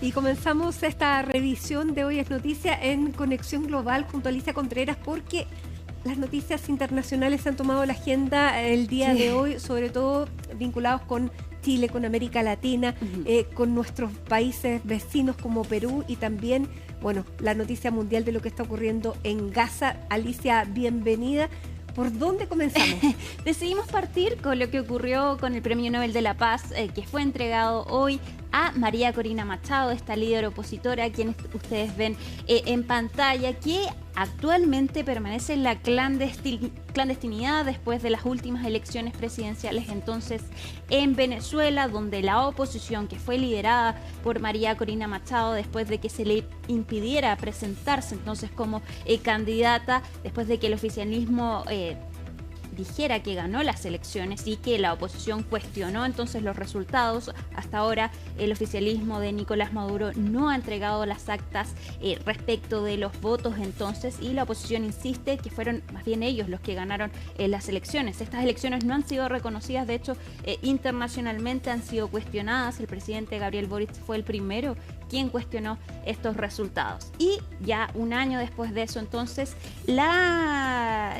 Y comenzamos esta revisión de Hoy es Noticia en Conexión Global junto a Alicia Contreras, porque las noticias internacionales han tomado la agenda el día de hoy, sobre todo vinculados con Chile, con América Latina, con nuestros países vecinos como Perú y también, bueno, la noticia mundial de lo que está ocurriendo en Gaza. Alicia, bienvenida. ¿Por dónde comenzamos? Decidimos partir con lo que ocurrió con el Premio Nobel de la Paz, que fue entregado hoy a María Corina Machado, esta líder opositora, quien ustedes ven en pantalla, que actualmente permanece en la clandestinidad después de las últimas elecciones presidenciales entonces en Venezuela, donde la oposición, que fue liderada por María Corina Machado después de que se le impidiera presentarse entonces como candidata, después de que el oficialismo dijera que ganó las elecciones y que la oposición cuestionó entonces los resultados. Hasta ahora el oficialismo de Nicolás Maduro no ha entregado las actas respecto de los votos entonces, y la oposición insiste que fueron más bien ellos los que ganaron las elecciones. Estas elecciones no han sido reconocidas, de hecho internacionalmente han sido cuestionadas. El presidente Gabriel Boric fue el primero quien cuestionó estos resultados. Y ya un año después de eso, entonces, la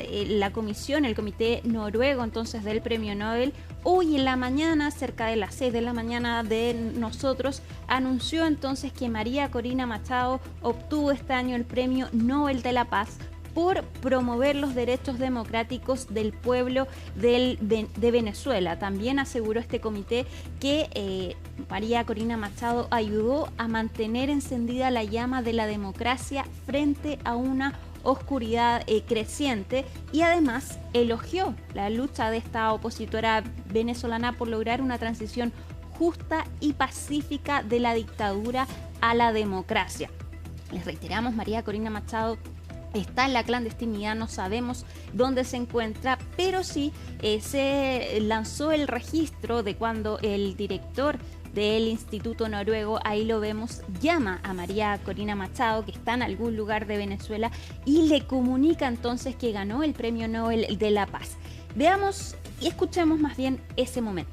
comisión, el comité noruego entonces del Premio Nobel, hoy en la mañana, cerca de las 6 de la mañana de nosotros, anunció entonces que María Corina Machado obtuvo este año el Premio Nobel de la Paz por promover los derechos democráticos del pueblo de Venezuela. También aseguró este comité que María Corina Machado ayudó a mantener encendida la llama de la democracia frente a una oscuridad creciente, y además elogió la lucha de esta opositora venezolana por lograr una transición justa y pacífica de la dictadura a la democracia. Les reiteramos, María Corina Machado está en la clandestinidad, no sabemos dónde se encuentra, pero sí se lanzó el registro de cuando el director del Instituto Noruego, ahí lo vemos, llama a María Corina Machado, que está en algún lugar de Venezuela, y le comunica entonces que ganó el Premio Nobel de la Paz. Veamos y escuchemos más bien ese momento.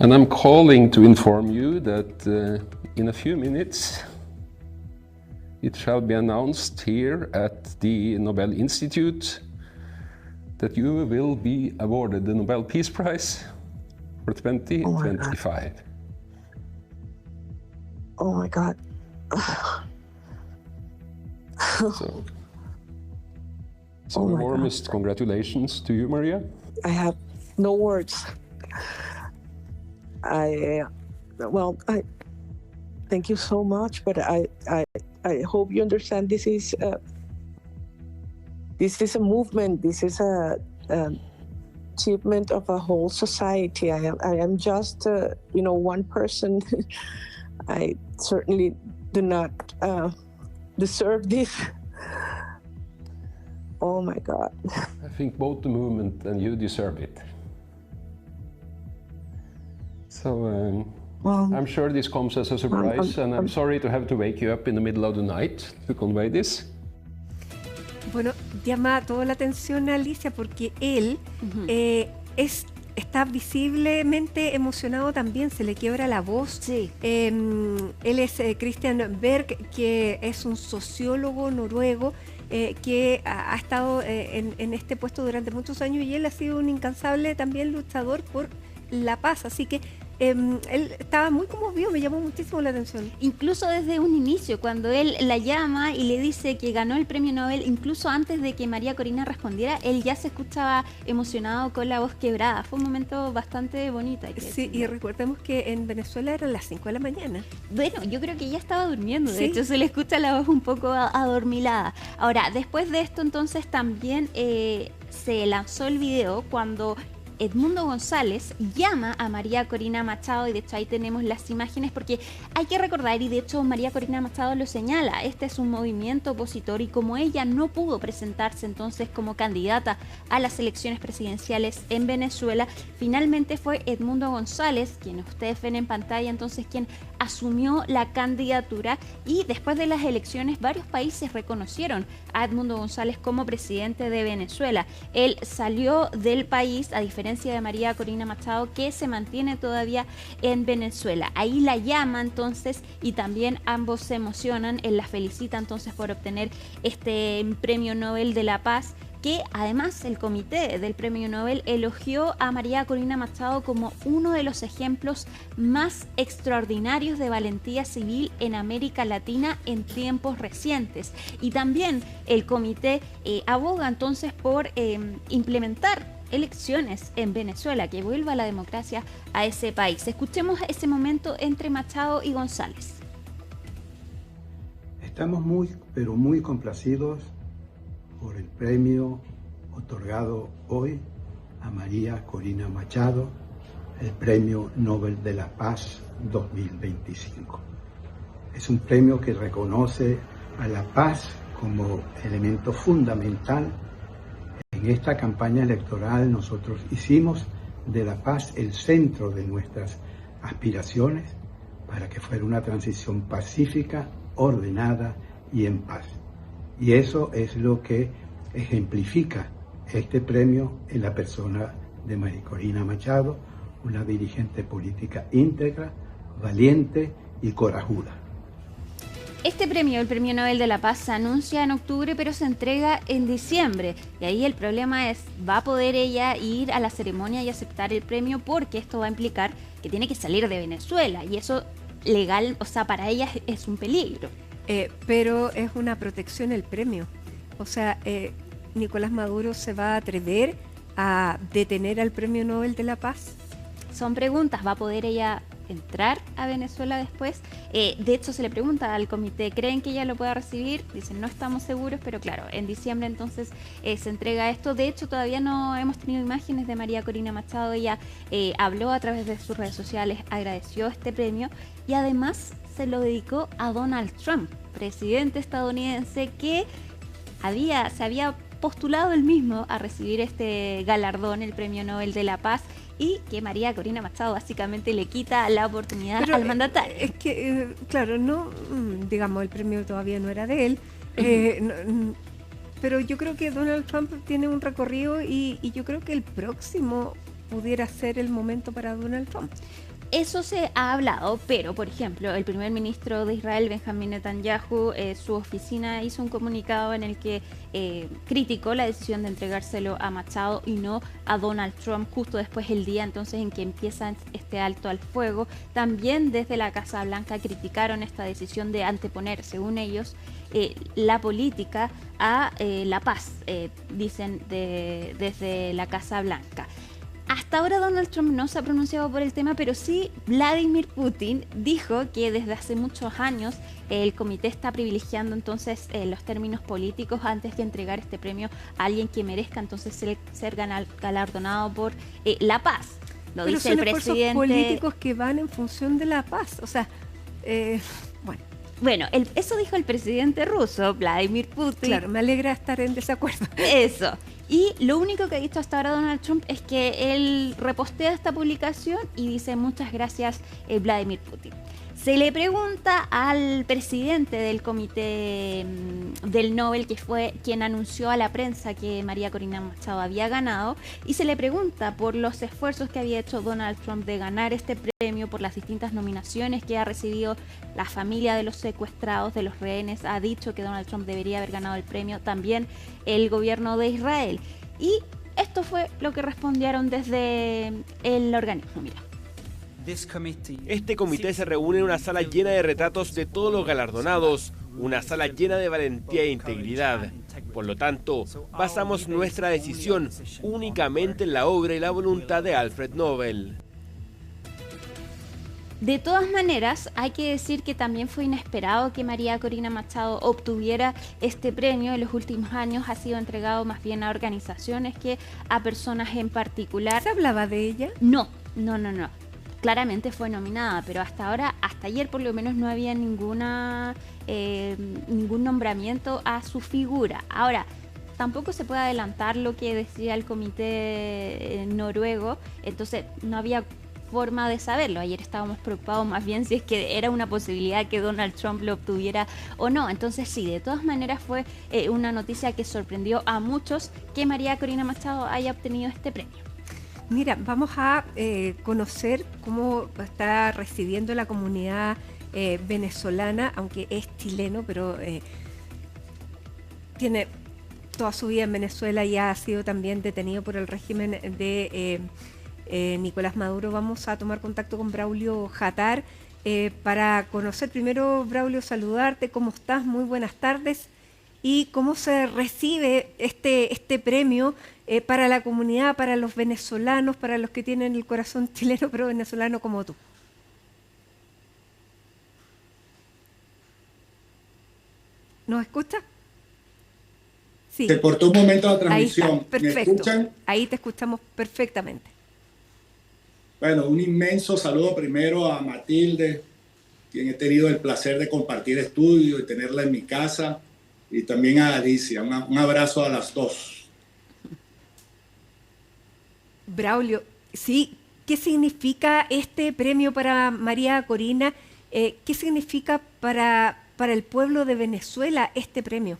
And I'm calling to inform you that in a few minutes it shall be announced here at the Nobel Institute that you will be awarded the Nobel Peace Prize for 2025. Oh my God. So the warmest congratulations to you, Maria. I have no words. I thank you so much, but I hope you understand this is a movement. This is a achievement of a whole society. I am just one person. I certainly do not deserve this. Oh my God. I think both the movement and you deserve it. So I'm sure this comes as a surprise, and I'm sorry to have to wake you up in the middle of the night to convey this. Bueno, llama toda la atención a Alicia porque él está visiblemente emocionado también, se le quiebra la voz. Sí. Él es Christian Berg, que es un sociólogo noruego que ha estado en este puesto durante muchos años, y él ha sido un incansable también luchador por la paz, así que él estaba muy conmovido, me llamó muchísimo la atención. Incluso desde un inicio, cuando él la llama y le dice que ganó el Premio Nobel, incluso antes de que María Corina respondiera, él ya se escuchaba emocionado con la voz quebrada. Fue un momento bastante bonito. Sí, y recordemos que en Venezuela eran las 5 de la mañana. Bueno, yo creo que ella estaba durmiendo, de ¿Sí? hecho se le escucha la voz un poco adormilada. Ahora, después de esto entonces también se lanzó el video cuando Edmundo González llama a María Corina Machado, y de hecho ahí tenemos las imágenes, porque hay que recordar, y de hecho María Corina Machado lo señala, este es un movimiento opositor, y como ella no pudo presentarse entonces como candidata a las elecciones presidenciales en Venezuela, finalmente fue Edmundo González, quien ustedes ven en pantalla entonces, quien asumió la candidatura, y después de las elecciones varios países reconocieron a Edmundo González como presidente de Venezuela. Él salió del país, a diferencia presidencia de María Corina Machado, que se mantiene todavía en Venezuela. Ahí la llama entonces y también ambos se emocionan, él la felicita entonces por obtener este Premio Nobel de la Paz, que además el comité del Premio Nobel elogió a María Corina Machado como uno de los ejemplos más extraordinarios de valentía civil en América Latina en tiempos recientes. Y también el comité aboga entonces por implementar elecciones en Venezuela, que vuelva la democracia a ese país. Escuchemos ese momento entre Machado y González. Estamos muy, pero muy complacidos por el premio otorgado hoy a María Corina Machado, el Premio Nobel de la Paz 2025. Es un premio que reconoce a la paz como elemento fundamental. En esta campaña electoral nosotros hicimos de la paz el centro de nuestras aspiraciones para que fuera una transición pacífica, ordenada y en paz. Y eso es lo que ejemplifica este premio en la persona de María Corina Machado, una dirigente política íntegra, valiente y corajuda. Este premio, el Premio Nobel de la Paz, se anuncia en octubre, pero se entrega en diciembre. Y ahí el problema es, ¿va a poder ella ir a la ceremonia y aceptar el premio? Porque esto va a implicar que tiene que salir de Venezuela. Y eso legal, o sea, para ella es un peligro. Pero es una protección el premio. O sea, Nicolás Maduro se va a atrever a detener al Premio Nobel de la Paz. Son preguntas, ¿va a poder ella entrar a Venezuela después? De hecho, se le pregunta al comité, ¿creen que ella lo pueda recibir? Dicen, no estamos seguros, pero claro, en diciembre entonces se entrega esto. De hecho, todavía no hemos tenido imágenes de María Corina Machado. Ella habló a través de sus redes sociales, agradeció este premio y además se lo dedicó a Donald Trump, presidente estadounidense, que se había postulado él mismo a recibir este galardón, el Premio Nobel de la Paz, y que María Corina Machado básicamente le quita la oportunidad al mandatario. Es que, claro, no, digamos, el premio todavía no era de él, pero yo creo que Donald Trump tiene un recorrido y yo creo que el próximo pudiera ser el momento para Donald Trump. Eso se ha hablado, pero, por ejemplo, el primer ministro de Israel, Benjamín Netanyahu, su oficina hizo un comunicado en el que criticó la decisión de entregárselo a Machado y no a Donald Trump, justo después el día entonces en que empieza este alto al fuego. También desde la Casa Blanca criticaron esta decisión de anteponer, según ellos, la política a la paz, dicen desde la Casa Blanca. Hasta ahora Donald Trump no se ha pronunciado por el tema, pero sí Vladimir Putin dijo que desde hace muchos años el comité está privilegiando entonces los términos políticos antes de entregar este premio a alguien que merezca entonces ser galardonado por la paz. Lo pero dice son el presidente. Esfuerzos políticos que van en función de la paz. O sea, bueno. Bueno, eso dijo el presidente ruso, Vladimir Putin. Claro, me alegra estar en desacuerdo. Eso. Y lo único que ha dicho hasta ahora Donald Trump es que él repostea esta publicación y dice muchas gracias Vladimir Putin. Se le pregunta al presidente del comité del Nobel, que fue quien anunció a la prensa que María Corina Machado había ganado, y se le pregunta por los esfuerzos que había hecho Donald Trump de ganar este premio, por las distintas nominaciones que ha recibido la familia de los secuestrados, de los rehenes. Ha dicho que Donald Trump debería haber ganado el premio, también el gobierno de Israel. Y esto fue lo que respondieron desde el organismo. Mira. Este comité se reúne en una sala llena de retratos de todos los galardonados, una sala llena de valentía e integridad. Por lo tanto, basamos nuestra decisión únicamente en la obra y la voluntad de Alfred Nobel. De todas maneras, hay que decir que también fue inesperado que María Corina Machado obtuviera este premio. En los últimos años ha sido entregado más bien a organizaciones que a personas en particular. ¿Se hablaba de ella? No. Claramente fue nominada, pero hasta ahora, hasta ayer por lo menos, no había ningún nombramiento a su figura. Ahora, tampoco se puede adelantar lo que decía el comité noruego, entonces no había forma de saberlo. Ayer estábamos preocupados más bien si es que era una posibilidad que Donald Trump lo obtuviera o no. Entonces sí, de todas maneras fue una noticia que sorprendió a muchos que María Corina Machado haya obtenido este premio. Mira, vamos a conocer cómo está recibiendo la comunidad venezolana, aunque es chileno, pero tiene toda su vida en Venezuela y ha sido también detenido por el régimen de Nicolás Maduro. Vamos a tomar contacto con Braulio Jatar para conocer primero, Braulio, saludarte, ¿cómo estás? Muy buenas tardes. ¿Y cómo se recibe este premio para la comunidad, para los venezolanos, para los que tienen el corazón chileno pero venezolano como tú? ¿Nos escucha? Sí. Se cortó un momento la transmisión. Ahí está, perfecto. ¿Me escuchan? Ahí te escuchamos perfectamente. Bueno, un inmenso saludo primero a Matilde, quien he tenido el placer de compartir estudio y tenerla en mi casa, y también a Alicia. Un abrazo a las dos. Braulio, sí, ¿qué significa este premio para María Corina? ¿Qué significa para el pueblo de Venezuela este premio?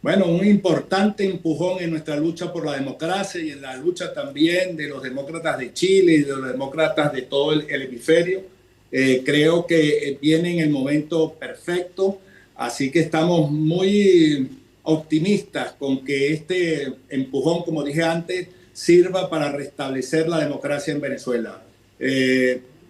Bueno, un importante empujón en nuestra lucha por la democracia y en la lucha también de los demócratas de Chile y de los demócratas de todo el hemisferio. Creo que viene en el momento perfecto, así que estamos muy optimistas con que este empujón, como dije antes, sirva para restablecer la democracia en Venezuela.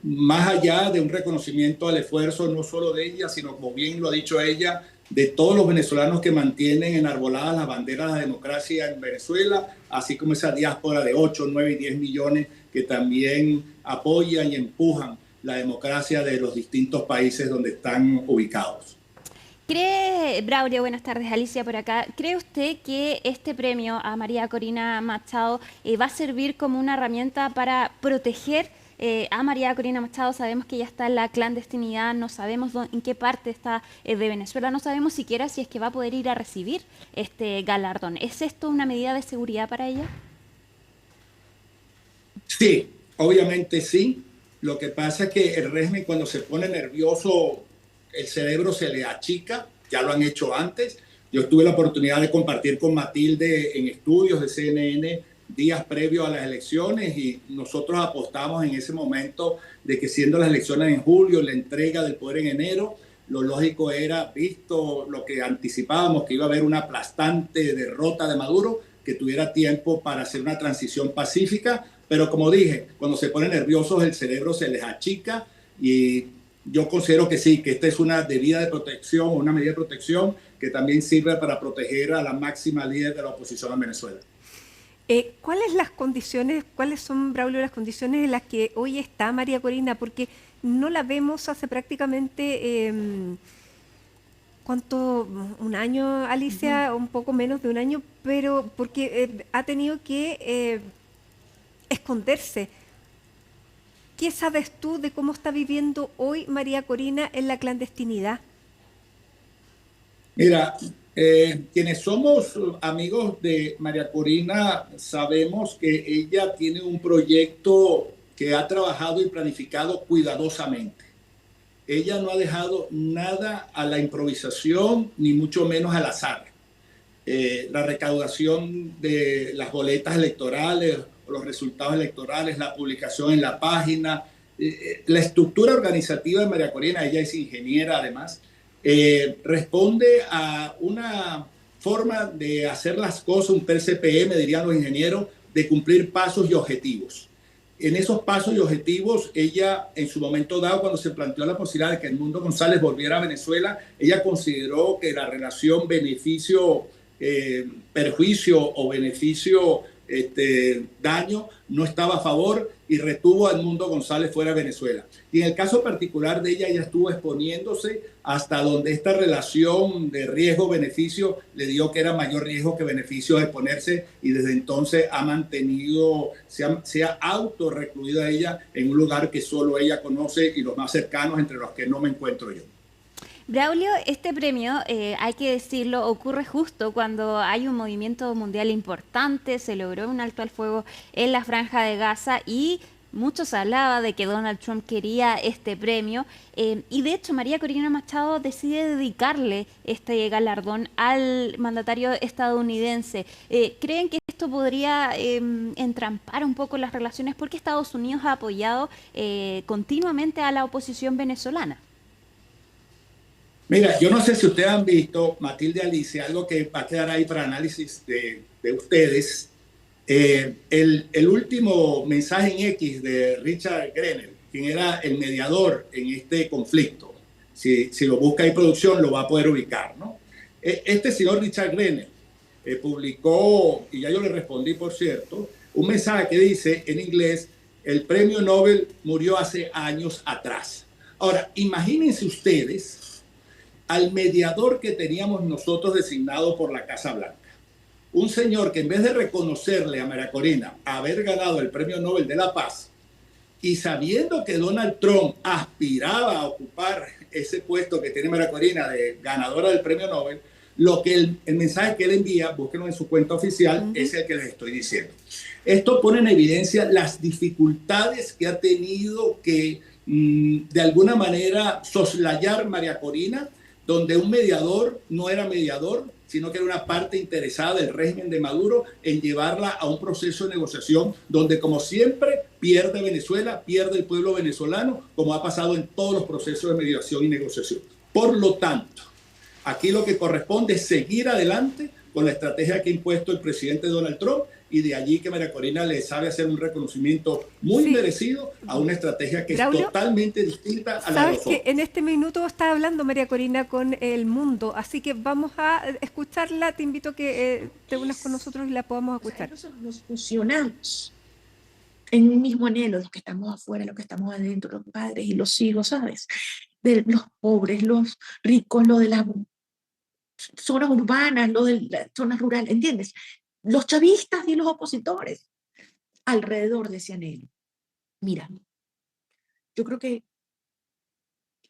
Más allá de un reconocimiento al esfuerzo no solo de ella, sino, como bien lo ha dicho ella, de todos los venezolanos que mantienen enarboladas las banderas de la democracia en Venezuela, así como esa diáspora de 8, 9 y 10 millones que también apoyan y empujan la democracia de los distintos países donde están ubicados. ¿Cree, Braulio, buenas tardes, Alicia por acá, ¿cree usted que este premio a María Corina Machado va a servir como una herramienta para proteger a María Corina Machado? Sabemos que ella está en la clandestinidad, no sabemos en qué parte está de Venezuela, no sabemos siquiera si es que va a poder ir a recibir este galardón. ¿Es esto una medida de seguridad para ella? Sí, obviamente sí. Lo que pasa es que el régimen, cuando se pone nervioso, el cerebro se le achica, ya lo han hecho antes. Yo tuve la oportunidad de compartir con Matilde en estudios de CNN días previos a las elecciones, y nosotros apostamos en ese momento de que, siendo las elecciones en julio, la entrega del poder en enero, lo lógico era, visto lo que anticipábamos, que iba a haber una aplastante derrota de Maduro, que tuviera tiempo para hacer una transición pacífica. Pero, como dije, cuando se ponen nerviosos el cerebro se les achica, y yo considero que sí, que esta es una medida de protección, una medida de protección que también sirve para proteger a la máxima líder de la oposición en Venezuela. ¿Cuáles son, Braulio, las condiciones en las que hoy está María Corina? Porque no la vemos hace prácticamente, un año, Alicia, un poco menos de un año, pero porque ha tenido que esconderse. ¿Qué sabes tú de cómo está viviendo hoy María Corina en la clandestinidad? Mira, quienes somos amigos de María Corina sabemos que ella tiene un proyecto que ha trabajado y planificado cuidadosamente. Ella no ha dejado nada a la improvisación, ni mucho menos al azar. La recaudación de las boletas electorales, los resultados electorales, la publicación en la página, la estructura organizativa de María Corina, ella es ingeniera además, responde a una forma de hacer las cosas, un PCPM, dirían los ingenieros, de cumplir pasos y objetivos. En esos pasos y objetivos, ella, en su momento dado, cuando se planteó la posibilidad de que Edmundo González volviera a Venezuela, ella consideró que la relación beneficio-perjuicio o beneficio-daño no estaba a favor, y retuvo a Edmundo González fuera de Venezuela. Y en el caso particular de ella, ella estuvo exponiéndose hasta donde esta relación de riesgo-beneficio le dio que era mayor riesgo que beneficio de exponerse, y desde entonces ha mantenido, se ha autorrecluido a ella en un lugar que solo ella conoce y los más cercanos, entre los que no me encuentro yo. Braulio, este premio, hay que decirlo, ocurre justo cuando hay un movimiento mundial importante, se logró un alto al fuego en la Franja de Gaza y mucho se hablaba de que Donald Trump quería este premio, y de hecho María Corina Machado decide dedicarle este galardón al mandatario estadounidense. ¿Creen que esto podría entrampar un poco las relaciones? Porque Estados Unidos ha apoyado continuamente a la oposición venezolana. Mira, yo no sé si ustedes han visto, Matilde, Alicia, algo que va a quedar ahí para análisis de ustedes. El último mensaje en X de Richard Grenell, quien era el mediador en este conflicto. Si lo busca ahí producción, lo va a poder ubicar, ¿no? Este señor Richard Grenell publicó, y ya yo le respondí, por cierto, un mensaje que dice en inglés: el premio Nobel murió hace años atrás. Ahora, imagínense ustedes al mediador que teníamos nosotros designado por la Casa Blanca. Un señor que, en vez de reconocerle a María Corina haber ganado el Premio Nobel de la Paz, y sabiendo que Donald Trump aspiraba a ocupar ese puesto que tiene María Corina de ganadora del Premio Nobel, lo que el mensaje que él envía, búsquenlo en su cuenta oficial, es el que les estoy diciendo. Esto pone en evidencia las dificultades que ha tenido que, de alguna manera, soslayar María Corina, donde un mediador no era mediador, sino que era una parte interesada del régimen de Maduro en llevarla a un proceso de negociación donde, como siempre, pierde Venezuela, pierde el pueblo venezolano, como ha pasado en todos los procesos de mediación y negociación. Por lo tanto, aquí lo que corresponde es seguir adelante con la estrategia que ha impuesto el presidente Donald Trump, y de allí que María Corina le sabe hacer un reconocimiento muy merecido a una estrategia que Braulio, es totalmente distinta a la de sabes los otros. que en este minuto está hablando María Corina con El Mundo, así que vamos a escucharla. Te invito a que te unas con nosotros y la podamos escuchar. O sea, nosotros nos fusionamos en un mismo anhelo, los que estamos afuera, los que estamos adentro, los padres y los hijos, ¿sabes? De los pobres, los ricos, lo de las zonas urbanas, lo de las zonas rurales, ¿entiendes? Los chavistas y los opositores alrededor de ese anhelo. Mira, yo creo que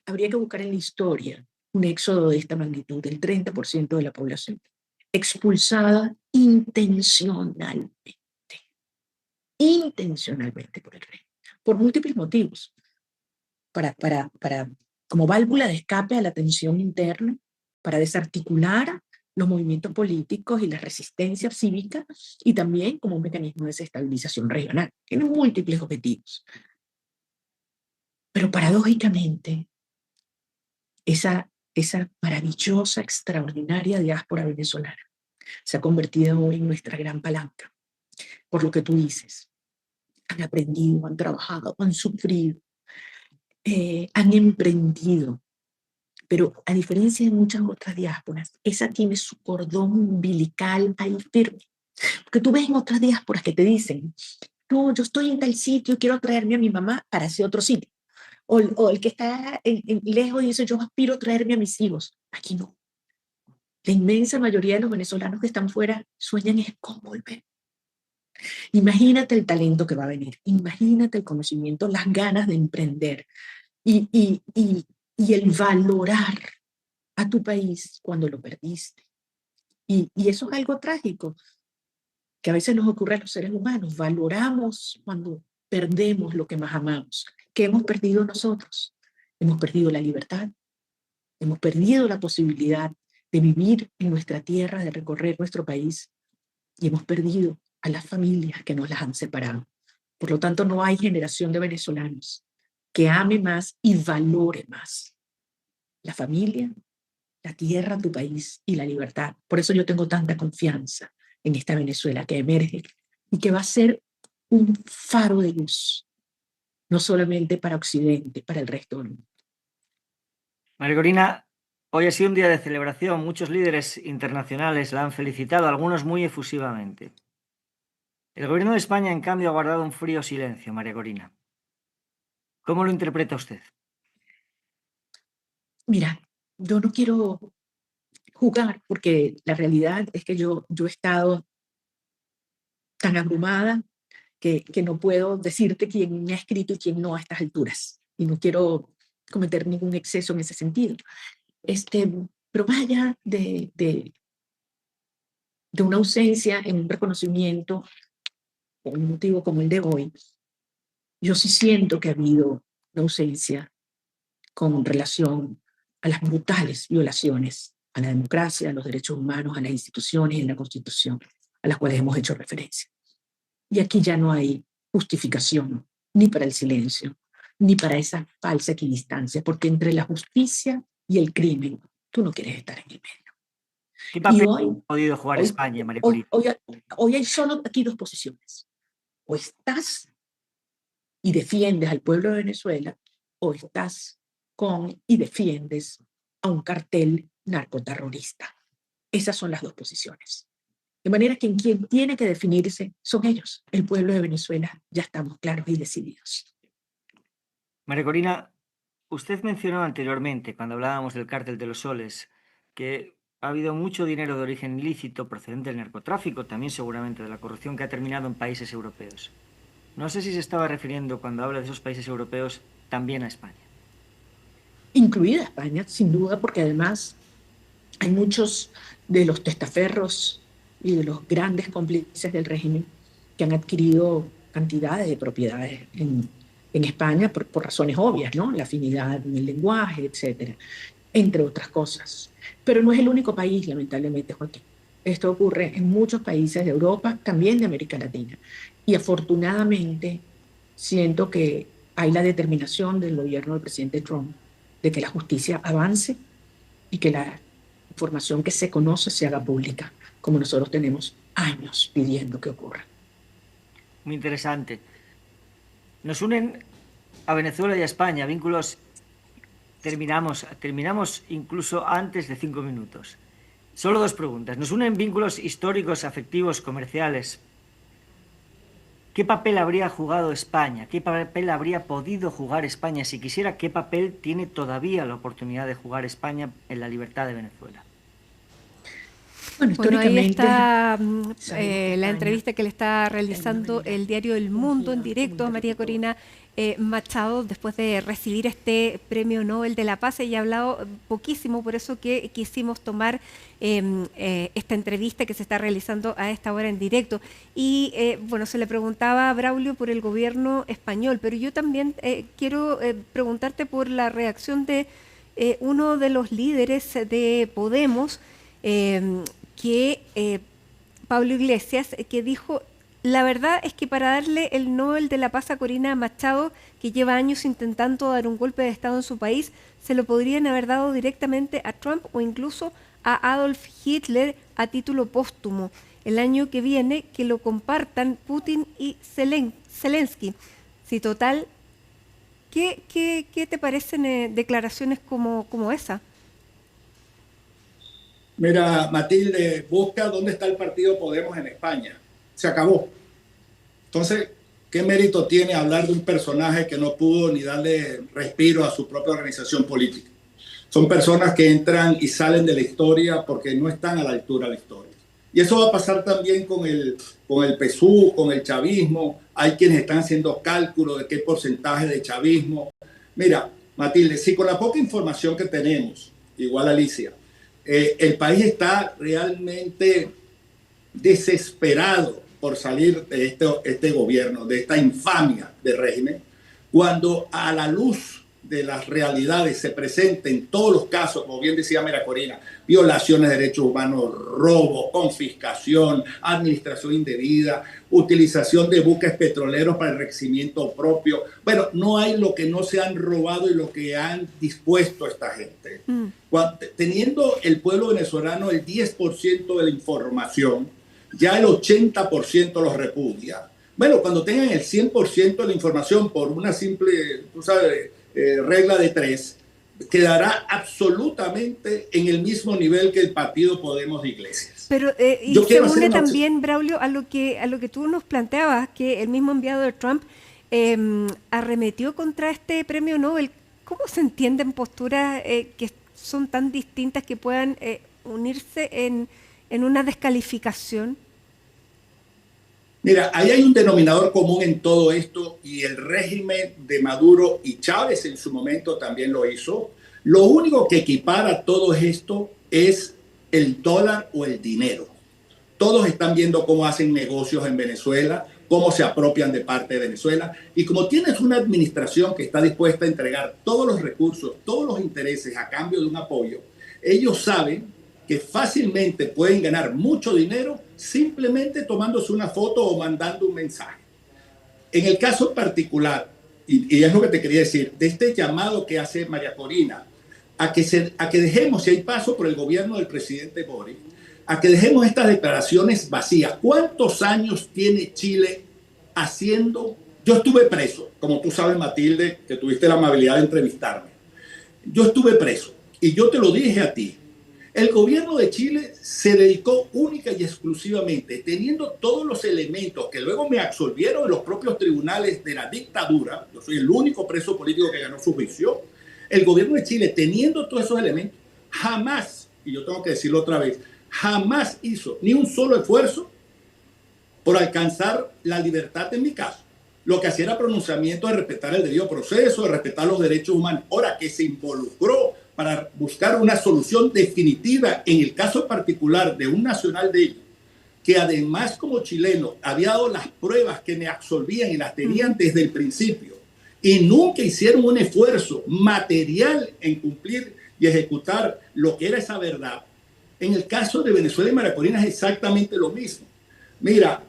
habría que buscar en la historia un éxodo de esta magnitud, del 30% de la población, expulsada intencionalmente por el rey, por múltiples motivos, como válvula de escape a la tensión interna, para desarticular los movimientos políticos y la resistencia cívica, y también como un mecanismo de desestabilización regional. Tiene múltiples objetivos. Pero paradójicamente, esa maravillosa, extraordinaria diáspora venezolana se ha convertido hoy en nuestra gran palanca. Por lo que tú dices, han aprendido, han trabajado, han sufrido, han emprendido. Pero a diferencia de muchas otras diásporas, esa tiene su cordón umbilical ahí firme. Porque tú ves en otras diásporas que te dicen: no, yo estoy en tal sitio, quiero traerme a mi mamá para ese otro sitio. O el que está lejos dice: yo aspiro a traerme a mis hijos. Aquí no. La inmensa mayoría de los venezolanos que están fuera sueñan es con volver. Imagínate el talento que va a venir, imagínate el conocimiento, las ganas de emprender y el valorar a tu país cuando lo perdiste. Y eso es algo trágico, que a veces nos ocurre a los seres humanos. Valoramos cuando perdemos lo que más amamos. ¿Qué hemos perdido nosotros? Hemos perdido la libertad, hemos perdido la posibilidad de vivir en nuestra tierra, de recorrer nuestro país, y hemos perdido a las familias que nos las han separado. Por lo tanto, no hay generación de venezolanos que ame más y valore más la familia, la tierra, tu país y la libertad. Por eso yo tengo tanta confianza en esta Venezuela que emerge y que va a ser un faro de luz, no solamente para Occidente, para el resto del mundo. María Corina, hoy ha sido un día de celebración. Muchos líderes internacionales la han felicitado, algunos muy efusivamente. El gobierno de España, en cambio, ha guardado un frío silencio, María Corina. ¿Cómo lo interpreta usted? Mira, yo no quiero jugar, porque la realidad es que yo he estado tan abrumada que no puedo decirte quién me ha escrito y quién no a estas alturas. Y no quiero cometer ningún exceso en ese sentido. Pero más allá de una ausencia en un reconocimiento, por un motivo como el de hoy, Yo sí siento que ha habido una ausencia con relación a las brutales violaciones a la democracia, a los derechos humanos, a las instituciones y a la Constitución, a las cuales hemos hecho referencia. Y aquí ya no hay justificación ni para el silencio, ni para esa falsa equidistancia, porque entre la justicia y el crimen, tú no quieres estar en el medio. ¿Qué papel Y hoy, ha podido jugar España, María Corina? Hoy hay solo aquí dos posiciones. O estás y defiendes al pueblo de Venezuela, o estás con y defiendes a un cartel narcoterrorista. Esas son las dos posiciones. De manera que quien tiene que definirse son ellos, el pueblo de Venezuela. Ya estamos claros y decididos. María Corina, usted mencionó anteriormente, cuando hablábamos del cártel de los soles, que ha habido mucho dinero de origen ilícito procedente del narcotráfico, también seguramente de la corrupción, que ha terminado en países europeos. No sé si se estaba refiriendo, cuando habla de esos países europeos, también a España. Incluida España, sin duda, porque además hay muchos de los testaferros y de los grandes cómplices del régimen que han adquirido cantidades de propiedades en España por razones obvias, ¿no? La afinidad en el lenguaje, etcétera, entre otras cosas. Pero no es el único país, lamentablemente, Joaquín. Esto ocurre en muchos países de Europa, también de América Latina. Y afortunadamente siento que hay la determinación del gobierno del presidente Trump de que la justicia avance y que la información que se conoce se haga pública, como nosotros tenemos años pidiendo que ocurra. Muy interesante. Nos unen a Venezuela y a España vínculos. Terminamos incluso antes de 5 minutos. Solo 2 preguntas. Nos unen vínculos históricos, afectivos, comerciales. ¿Qué papel habría jugado España? ¿Qué papel habría podido jugar España? Si quisiera, ¿qué papel tiene todavía la oportunidad de jugar España en la libertad de Venezuela? Bueno, ahí está la entrevista que le está realizando el diario El Mundo en directo a María Corina Machado después de recibir este Premio Nobel de la Paz. Ella ha hablado poquísimo, por eso que quisimos tomar esta entrevista que se está realizando a esta hora en directo. Y bueno, se le preguntaba a Braulio por el gobierno español, pero yo también quiero preguntarte por la reacción de uno de los líderes de Podemos, Pablo Iglesias, que dijo: la verdad es que para darle el Nobel de la Paz a Corina Machado, que lleva años intentando dar un golpe de Estado en su país, se lo podrían haber dado directamente a Trump o incluso a Adolf Hitler a título póstumo. El año que viene que lo compartan Putin y Zelensky. Si total, ¿qué te parecen declaraciones como esa? Mira, Matilde, busca dónde está el partido Podemos en España. Se acabó. Entonces, ¿qué mérito tiene hablar de un personaje que no pudo ni darle respiro a su propia organización política? Son personas que entran y salen de la historia porque no están a la altura de la historia. Y eso va a pasar también con el PSUV, con el chavismo. Hay quienes están haciendo cálculos de qué porcentaje de chavismo. Mira, Matilde, si con la poca información que tenemos, igual Alicia, el país está realmente desesperado por salir de este gobierno, de esta infamia de régimen, cuando a la luz de las realidades se presenten todos los casos, como bien decía María Corina, violaciones de derechos humanos, robo, confiscación, administración indebida, utilización de buques petroleros para enriquecimiento propio. Bueno, no hay lo que no se han robado y lo que han dispuesto a esta gente. Teniendo el pueblo venezolano el 10% de la información, ya el 80% los repudia. Bueno, cuando tengan el 100% de la información por una simple, tú sabes, regla de 3, quedará absolutamente en el mismo nivel que el partido Podemos de Iglesias. Pero y se une también, Braulio, a lo que tú nos planteabas, que el mismo enviado de Trump arremetió contra este premio Nobel. ¿Cómo se entienden posturas que son tan distintas que puedan unirse en una descalificación? Mira, ahí hay un denominador común en todo esto y el régimen de Maduro y Chávez en su momento también lo hizo. Lo único que equipara todo esto es el dólar o el dinero. Todos están viendo cómo hacen negocios en Venezuela cómo se apropian de parte de Venezuela. Y como tienes una administración que está dispuesta a entregar todos los recursos, todos los intereses a cambio de un apoyo, ellos saben que fácilmente pueden ganar mucho dinero simplemente tomándose una foto o mandando un mensaje. En el caso particular, y es lo que te quería decir, de este llamado que hace María Corina, a que dejemos, si hay paso por el gobierno del presidente Boric, a que dejemos estas declaraciones vacías. ¿Cuántos años tiene Chile haciendo? Yo estuve preso, como tú sabes, Matilde, que tuviste la amabilidad de entrevistarme. Yo estuve preso y yo te lo dije a ti. El gobierno de Chile se dedicó única y exclusivamente, teniendo todos los elementos que luego me absolvieron en los propios tribunales de la dictadura. Yo soy el único preso político que ganó su juicio. El gobierno de Chile, teniendo todos esos elementos, jamás, y yo tengo que decirlo otra vez, jamás hizo ni un solo esfuerzo por alcanzar la libertad en mi caso. Lo que hacía era pronunciamiento de respetar el debido proceso, de respetar los derechos humanos. Ahora, que se involucró para buscar una solución definitiva en el caso particular de un nacional de ellos, que además como chileno había dado las pruebas que me absolvían y las tenían desde el principio, y nunca hicieron un esfuerzo material en cumplir y ejecutar lo que era esa verdad. En el caso de Venezuela y María Corina es exactamente lo mismo. Mira,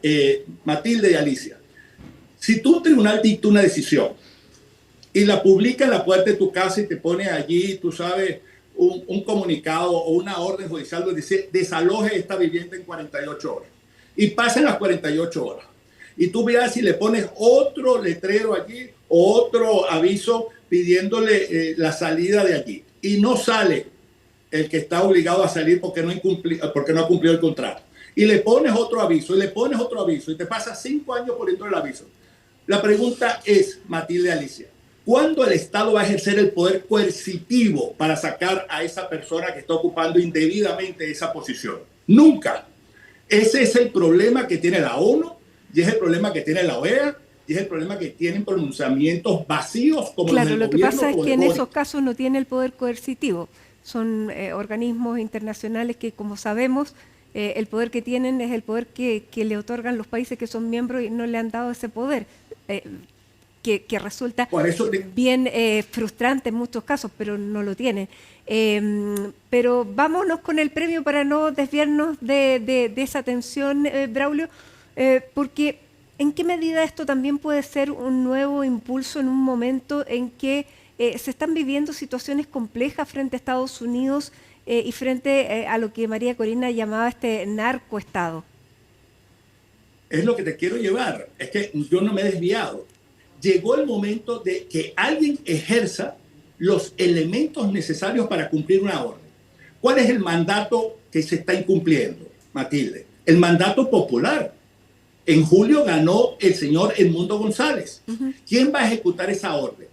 Matilde y Alicia, si tú un tribunal dicta una decisión y la publica en la puerta de tu casa y te pone allí, tú sabes, un comunicado o una orden judicial donde dice desaloje esta vivienda en 48 horas. Y pasan las 48 horas. Y tú veas si le pones otro letrero allí o otro aviso pidiéndole la salida de allí. Y no sale el que está obligado a salir porque no ha cumplido el contrato. Y le pones otro aviso, y le pones otro aviso, y te pasas 5 años poniendo el aviso. La pregunta es, Matilde, Alicia, ¿cuándo el Estado va a ejercer el poder coercitivo para sacar a esa persona que está ocupando indebidamente esa posición? Nunca. Ese es el problema que tiene la ONU, y es el problema que tiene la OEA, y es el problema que tienen pronunciamientos vacíos como claro, el del lo que gobierno. pasa es que en esos casos no tiene el poder coercitivo. Son organismos internacionales que, como sabemos, el poder que tienen es el poder que le otorgan los países que son miembros y no le han dado ese poder. Que resulta bien frustrante en muchos casos, pero no lo tiene. Pero vámonos con el premio para no desviarnos de esa atención, Braulio, porque ¿en qué medida esto también puede ser un nuevo impulso en un momento en que se están viviendo situaciones complejas frente a Estados Unidos y frente a lo que María Corina llamaba este narcoestado? Es lo que te quiero llevar, es que yo no me he desviado. Llegó el momento de que alguien ejerza los elementos necesarios para cumplir una orden. ¿Cuál es el mandato que se está incumpliendo, Matilde? El mandato popular. En julio ganó el señor Edmundo González. ¿Quién va a ejecutar esa orden?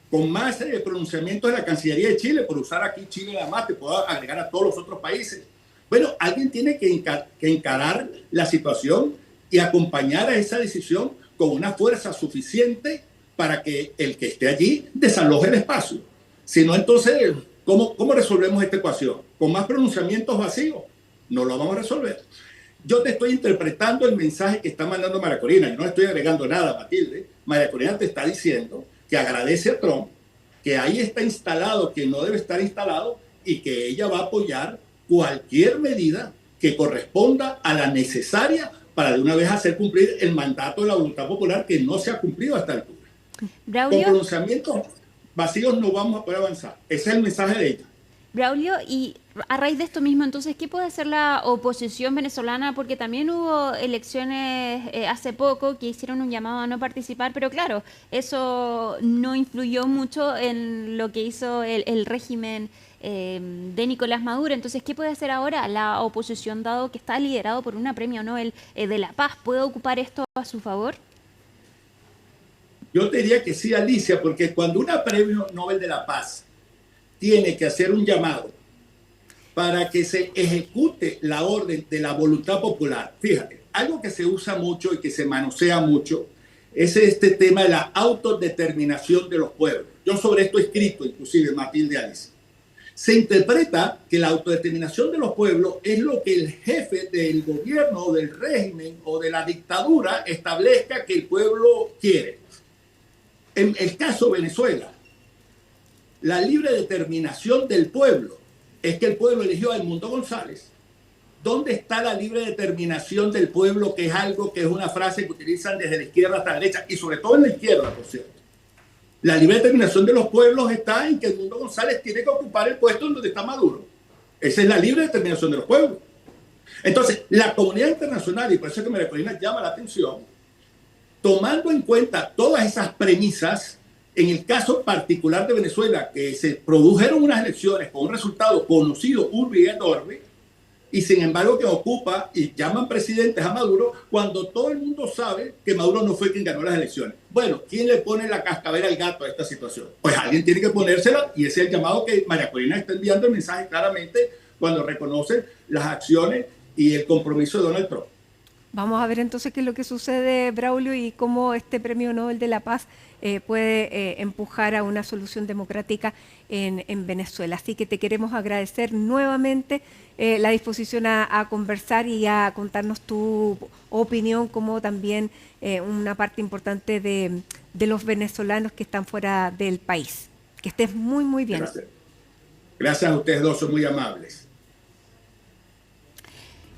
Con más pronunciamientos de la Cancillería de Chile, por usar aquí Chile nada más, te puedo agregar a todos los otros países. Bueno, alguien tiene que encarar la situación y acompañar a esa decisión con una fuerza suficiente para que el que esté allí desaloje el espacio. Si no, entonces, ¿cómo resolvemos esta ecuación? ¿Con más pronunciamientos vacíos? No lo vamos a resolver. Yo te estoy interpretando el mensaje que está mandando María Corina. Yo no estoy agregando nada, Matilde. María Corina te está diciendo que agradece a Trump, que ahí está instalado quien no debe estar instalado y que ella va a apoyar cualquier medida que corresponda a la necesaria para de una vez hacer cumplir el mandato de la voluntad popular que no se ha cumplido hasta esta altura. Braulio, con pronunciamientos vacíos no vamos a poder avanzar. Ese es el mensaje de ella. Braulio, y a raíz de esto mismo, entonces, ¿qué puede hacer la oposición venezolana? Porque también hubo elecciones hace poco que hicieron un llamado a no participar, pero claro, eso no influyó mucho en lo que hizo el régimen de Nicolás Maduro. Entonces, ¿qué puede hacer ahora la oposición, dado que está liderado por una premio Nobel de la Paz? ¿Puede ocupar esto a su favor? Yo te diría que sí, Alicia, porque cuando una premio Nobel de la Paz tiene que hacer un llamado para que se ejecute la orden de la voluntad popular. Fíjate, algo que se usa mucho y que se manosea mucho es este tema de la autodeterminación de los pueblos. Yo sobre esto he escrito, inclusive, Matilde, Alicia. se interpreta que la autodeterminación de los pueblos es lo que el jefe del gobierno o del régimen o de la dictadura establezca que el pueblo quiere. En el caso de Venezuela, la libre determinación del pueblo es que el pueblo eligió a Edmundo González. ¿Dónde está la libre determinación del pueblo, que es algo que es una frase que utilizan desde la izquierda hasta la derecha, y sobre todo en la izquierda, por cierto? La libre determinación de los pueblos está en que Edmundo González tiene que ocupar el puesto en donde está Maduro. Esa es la libre determinación de los pueblos. Entonces, la comunidad internacional, y por eso es que María Corina llama la atención, tomando en cuenta todas esas premisas, en el caso particular de Venezuela, que se produjeron unas elecciones con un resultado conocido urbi et orbi, y sin embargo que ocupa y llaman presidentes a Maduro cuando todo el mundo sabe que Maduro no fue quien ganó las elecciones. Bueno, ¿quién le pone la cascabel al gato a esta situación? Pues alguien tiene que ponérsela, y ese es el llamado que María Corina está enviando el mensaje claramente cuando reconoce las acciones y el compromiso de Donald Trump. Vamos a ver entonces qué es lo que sucede, Braulio, y cómo este Premio Nobel de la Paz puede empujar a una solución democrática en Venezuela. Así que te queremos agradecer nuevamente la disposición a conversar y a contarnos tu opinión, como también una parte importante de los venezolanos que están fuera del país. Que estés muy, muy bien. Gracias. Gracias a ustedes dos, son muy amables.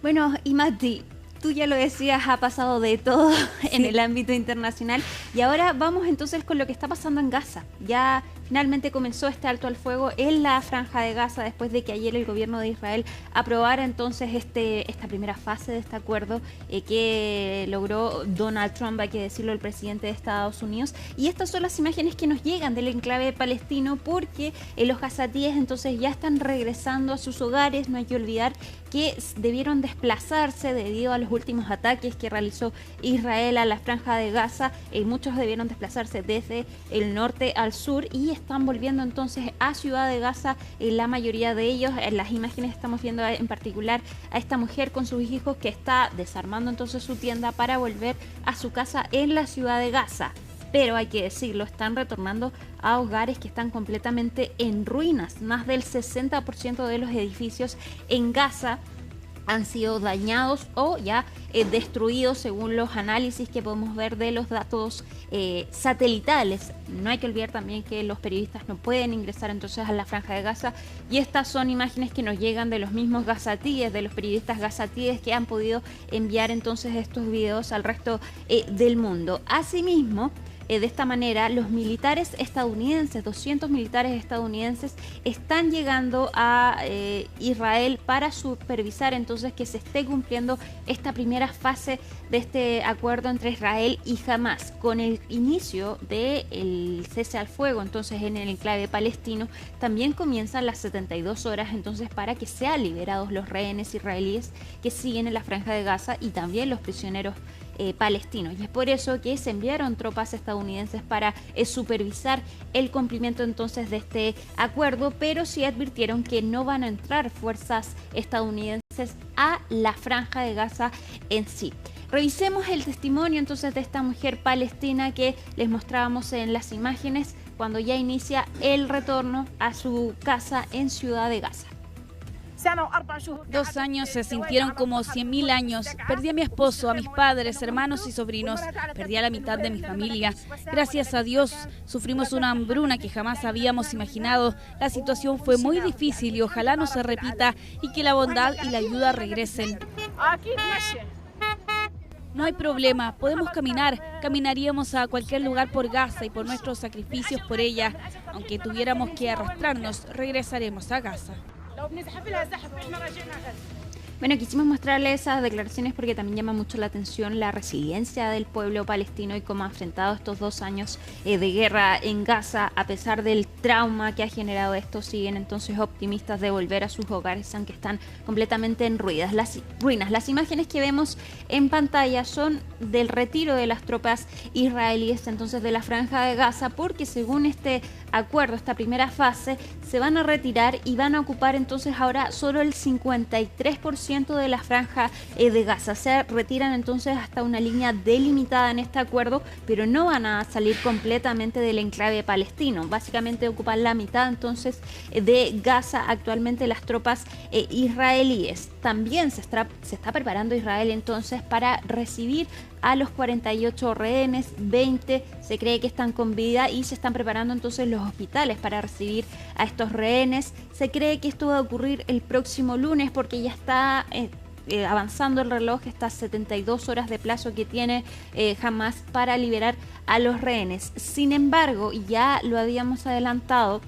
Bueno, y Mati, tú ya lo decías, ha pasado de todo en el ámbito internacional, y ahora vamos entonces con lo que está pasando en Gaza. Ya finalmente comenzó este alto al fuego en la Franja de Gaza después de que ayer el gobierno de Israel aprobara entonces esta primera fase de este acuerdo que logró Donald Trump, hay que decirlo, el presidente de Estados Unidos. Y estas son las imágenes que nos llegan del enclave palestino, porque los gazatíes entonces ya están regresando a sus hogares. No hay que olvidar que debieron desplazarse debido a los últimos ataques que realizó Israel a la Franja de Gaza. Muchos debieron desplazarse desde el norte al sur y están volviendo entonces a Ciudad de Gaza, la mayoría de ellos. En las imágenes estamos viendo en particular a esta mujer con sus hijos que está desarmando entonces su tienda para volver a su casa en la Ciudad de Gaza. Pero hay que decirlo, están retornando a hogares que están completamente en ruinas. Más del 60% de los edificios en Gaza han sido dañados o ya destruidos, según los análisis que podemos ver de los datos satelitales. No hay que olvidar también que los periodistas no pueden ingresar entonces a la Franja de Gaza, y estas son imágenes que nos llegan de los mismos gazatíes, de los periodistas gazatíes que han podido enviar entonces estos videos al resto del mundo. Asimismo, de esta manera, los militares estadounidenses, 200 militares estadounidenses, están llegando a Israel para supervisar entonces que se esté cumpliendo esta primera fase de este acuerdo entre Israel y Hamas. Con el inicio del cese al fuego entonces en el enclave palestino, también comienzan las 72 horas entonces para que sean liberados los rehenes israelíes que siguen en la Franja de Gaza y también los prisioneros palestinos. Y es por eso que se enviaron tropas estadounidenses para supervisar el cumplimiento entonces de este acuerdo, pero sí advirtieron que no van a entrar fuerzas estadounidenses a la Franja de Gaza en sí. Revisemos el testimonio entonces de esta mujer palestina que les mostrábamos en las imágenes cuando ya inicia el retorno a su casa en Ciudad de Gaza. 2 años se sintieron como 100.000 años. Perdí a mi esposo, a mis padres, hermanos y sobrinos. Perdí a la mitad de mi familia. Gracias a Dios, sufrimos una hambruna que jamás habíamos imaginado. La situación fue muy difícil y ojalá no se repita y que la bondad y la ayuda regresen. No hay problema, podemos caminar. Caminaríamos a cualquier lugar por Gaza y por nuestros sacrificios por ella. Aunque tuviéramos que arrastrarnos, regresaremos a Gaza. Bueno, quisimos mostrarles esas declaraciones porque también llama mucho la atención la resiliencia del pueblo palestino y cómo ha enfrentado estos 2 años de guerra en Gaza. A pesar del trauma que ha generado esto, siguen entonces optimistas de volver a sus hogares, aunque están completamente en ruinas. Las imágenes que vemos en pantalla son del retiro de las tropas israelíes entonces de la Franja de Gaza, porque según este acuerdo, esta primera fase, se van a retirar y van a ocupar entonces ahora solo el 53% 50% de la franja de Gaza. Se retiran entonces hasta una línea delimitada en este acuerdo, pero no van a salir completamente del enclave palestino. Básicamente ocupan la mitad entonces de Gaza actualmente las tropas israelíes. También se está preparando Israel entonces para recibir a los 48 rehenes, 20 se cree que están con vida y se están preparando entonces los hospitales para recibir a estos rehenes. Se cree que esto va a ocurrir el próximo lunes porque ya está avanzando el reloj, estas 72 horas de plazo que tiene Hamás para liberar a los rehenes. Sin embargo, ya lo habíamos adelantado,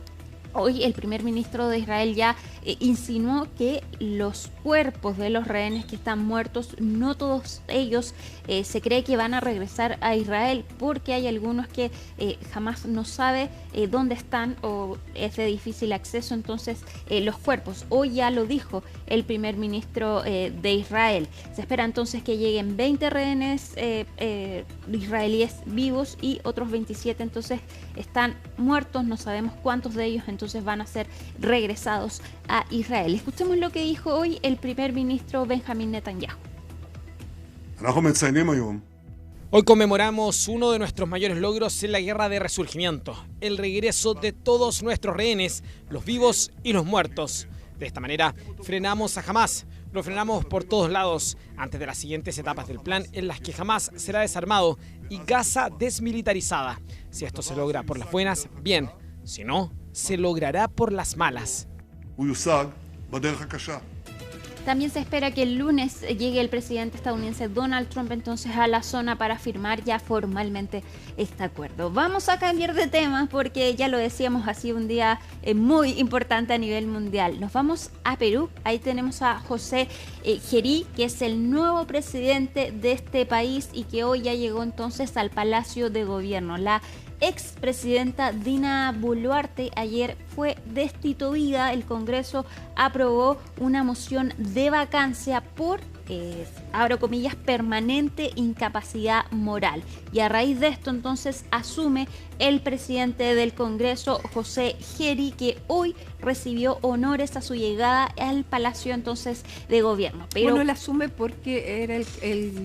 hoy el primer ministro de Israel ya insinuó que los cuerpos de los rehenes que están muertos, no todos ellos se cree que van a regresar a Israel, porque hay algunos que jamás no sabe dónde están o es de difícil acceso, entonces los cuerpos. Hoy ya lo dijo el primer ministro de Israel. Se espera entonces que lleguen 20 rehenes israelíes vivos y otros 27 entonces están muertos. No sabemos cuántos de ellos entonces van a ser regresados a Israel. Escuchemos lo que dijo hoy el primer ministro Benjamín Netanyahu. Hoy conmemoramos uno de nuestros mayores logros en la guerra de resurgimiento, el regreso de todos nuestros rehenes, los vivos y los muertos. De esta manera frenamos a Hamás, lo frenamos por todos lados antes de las siguientes etapas del plan en las que Hamás será desarmado y Gaza desmilitarizada. Si esto se logra por las buenas, bien, si no, se logrará por las malas. También se espera que el lunes llegue el presidente estadounidense Donald Trump entonces a la zona para firmar ya formalmente este acuerdo. Vamos a cambiar de tema porque ya lo decíamos, ha sido un día muy importante a nivel mundial. Nos vamos a Perú, ahí tenemos a José Gerí, que es el nuevo presidente de este país y que hoy ya llegó entonces al Palacio de Gobierno. La expresidenta Dina Boluarte ayer fue destituida. El Congreso aprobó una moción de vacancia por, abro comillas, permanente incapacidad moral. Y a raíz de esto entonces asume el presidente del Congreso, José Gerí, que hoy recibió honores a su llegada al Palacio entonces de Gobierno. Pero bueno, él asume porque era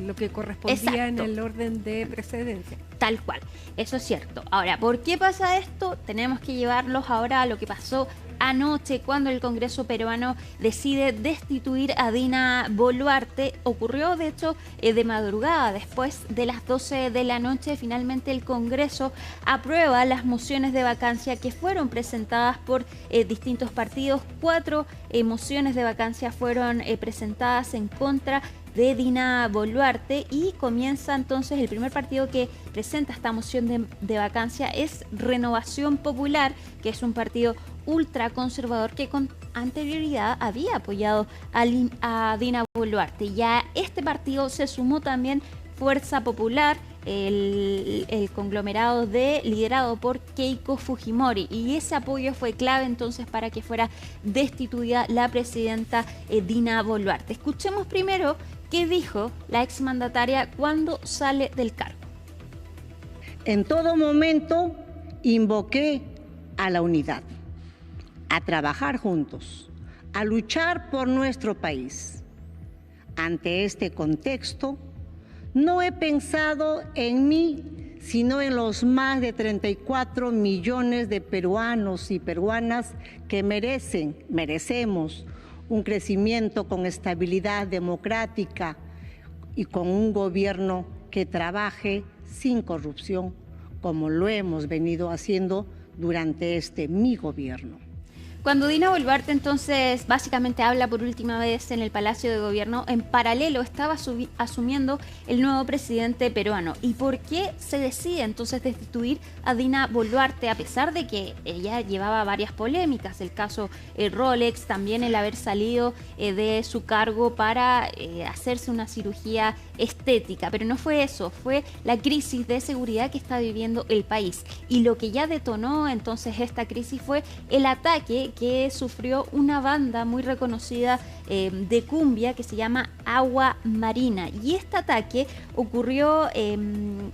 lo que correspondía en el orden de precedencia. Tal cual, eso es cierto. Ahora, ¿por qué pasa esto? Tenemos que llevarlos ahora a lo que pasó anoche cuando el Congreso peruano decide destituir a Dina Boluarte. Ocurrió de hecho de madrugada, después de las 12 de la noche. Finalmente el Congreso aprueba las mociones de vacancia que fueron presentadas por distintos partidos. 4 mociones de vacancia fueron presentadas en contra de Dina Boluarte y comienza entonces el primer partido que presenta esta moción de vacancia es Renovación Popular, que es un partido ultraconservador que con anterioridad había apoyado a Dina Boluarte. Y a este partido se sumó también Fuerza Popular, el conglomerado liderado por Keiko Fujimori, y ese apoyo fue clave entonces para que fuera destituida la presidenta Dina Boluarte. Escuchemos primero qué dijo la exmandataria cuando sale del cargo. En todo momento invoqué a la unidad, a trabajar juntos, a luchar por nuestro país. Ante este contexto, no he pensado en mí, sino en los más de 34 millones de peruanos y peruanas que merecemos un crecimiento con estabilidad democrática y con un gobierno que trabaje sin corrupción, como lo hemos venido haciendo durante mi gobierno. Cuando Dina Boluarte entonces básicamente habla por última vez en el Palacio de Gobierno, en paralelo estaba asumiendo el nuevo presidente peruano. ¿Y por qué se decide entonces destituir a Dina Boluarte a pesar de que ella llevaba varias polémicas? El caso Rolex, también el haber salido de su cargo para hacerse una cirugía estética. Pero no fue eso, fue la crisis de seguridad que está viviendo el país. Y lo que ya detonó entonces esta crisis fue el ataque que sufrió una banda muy reconocida de cumbia que se llama Agua Marina. Y este ataque ocurrió en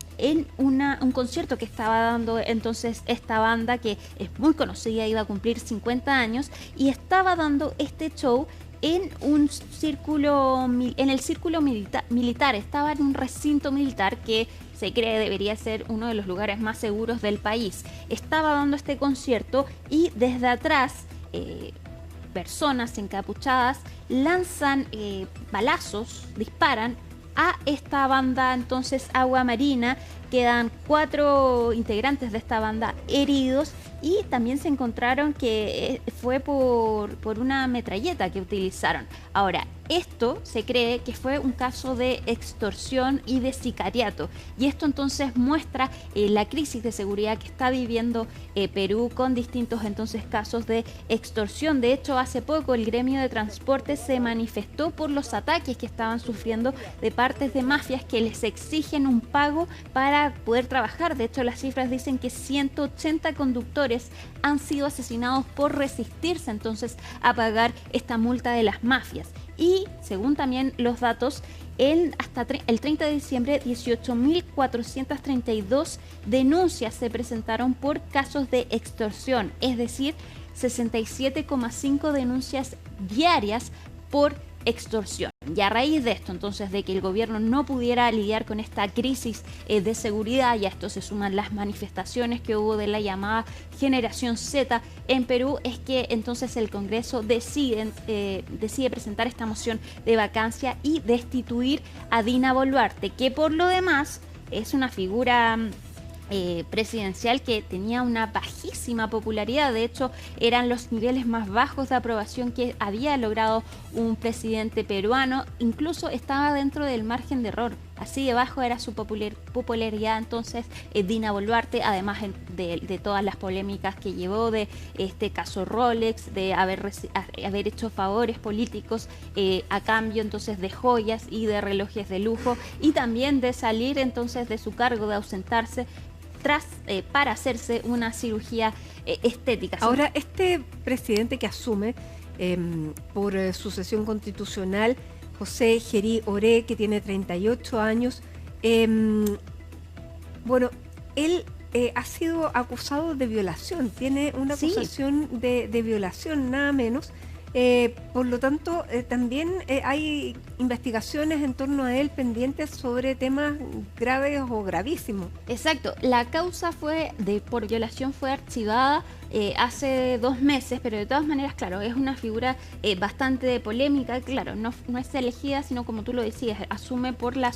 un concierto que estaba dando entonces esta banda, que es muy conocida, iba a cumplir 50 años, y estaba dando este show en el círculo militar, estaba en un recinto militar que se cree debería ser uno de los lugares más seguros del país. Estaba dando este concierto y desde atrás personas encapuchadas lanzan balazos, disparan a esta banda, entonces Agua Marina. Quedan 4 integrantes de esta banda heridos y también se encontraron que fue por una metralleta que utilizaron. Ahora, esto se cree que fue un caso de extorsión y de sicariato, y esto entonces muestra la crisis de seguridad que está viviendo Perú con distintos entonces casos de extorsión. De hecho, hace poco el gremio de transporte se manifestó por los ataques que estaban sufriendo de partes de mafias que les exigen un pago para poder trabajar. De hecho, las cifras dicen que 180 conductores han sido asesinados por resistirse entonces a pagar esta multa de las mafias. Y según también los datos, hasta el 30 de diciembre 18.432 denuncias se presentaron por casos de extorsión, es decir, 67,5 denuncias diarias por extorsión. Y a raíz de esto, entonces, de que el gobierno no pudiera lidiar con esta crisis de seguridad, y a esto se suman las manifestaciones que hubo de la llamada Generación Z en Perú, es que entonces el Congreso decide presentar esta moción de vacancia y destituir a Dina Boluarte, que por lo demás es una figura presidencial que tenía una bajísima popularidad. De hecho, eran los niveles más bajos de aprobación que había logrado un presidente peruano. Incluso estaba dentro del margen de error. Así de bajo era su popularidad entonces Dina Boluarte, además de todas las polémicas que llevó, de este caso Rolex, de haber hecho favores políticos a cambio entonces de joyas y de relojes de lujo, y también de salir entonces de su cargo, de ausentarse para hacerse una cirugía estética. Ahora, este presidente que asume por sucesión constitucional, José Gerí Oré, que tiene 38 años, bueno, él ha sido acusado de violación, tiene una acusación de violación, nada menos. Por lo tanto, también hay investigaciones en torno a él pendientes sobre temas graves o gravísimos. Exacto, la causa por violación fue archivada hace 2 meses, pero de todas maneras, claro, es una figura bastante polémica. Claro, no es elegida, sino como tú lo decías, asume por la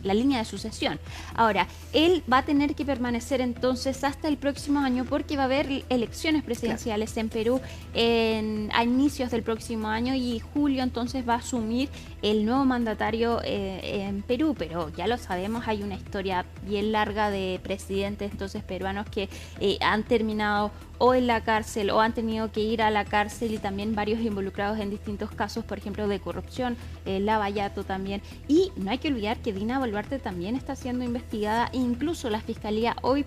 línea de sucesión. Ahora, él va a tener que permanecer entonces hasta el próximo año, porque va a haber elecciones presidenciales en Perú a inicios del próximo año, y julio entonces va a asumir el nuevo mandatario en Perú. Pero ya lo sabemos, hay una historia bien larga de presidentes entonces peruanos que han terminado o en la cárcel o han tenido que ir a la cárcel, y también varios involucrados en distintos casos, por ejemplo, de corrupción, Lavallato también. Y no hay que olvidar que Dina Boluarte también está siendo investigada, e incluso la Fiscalía hoy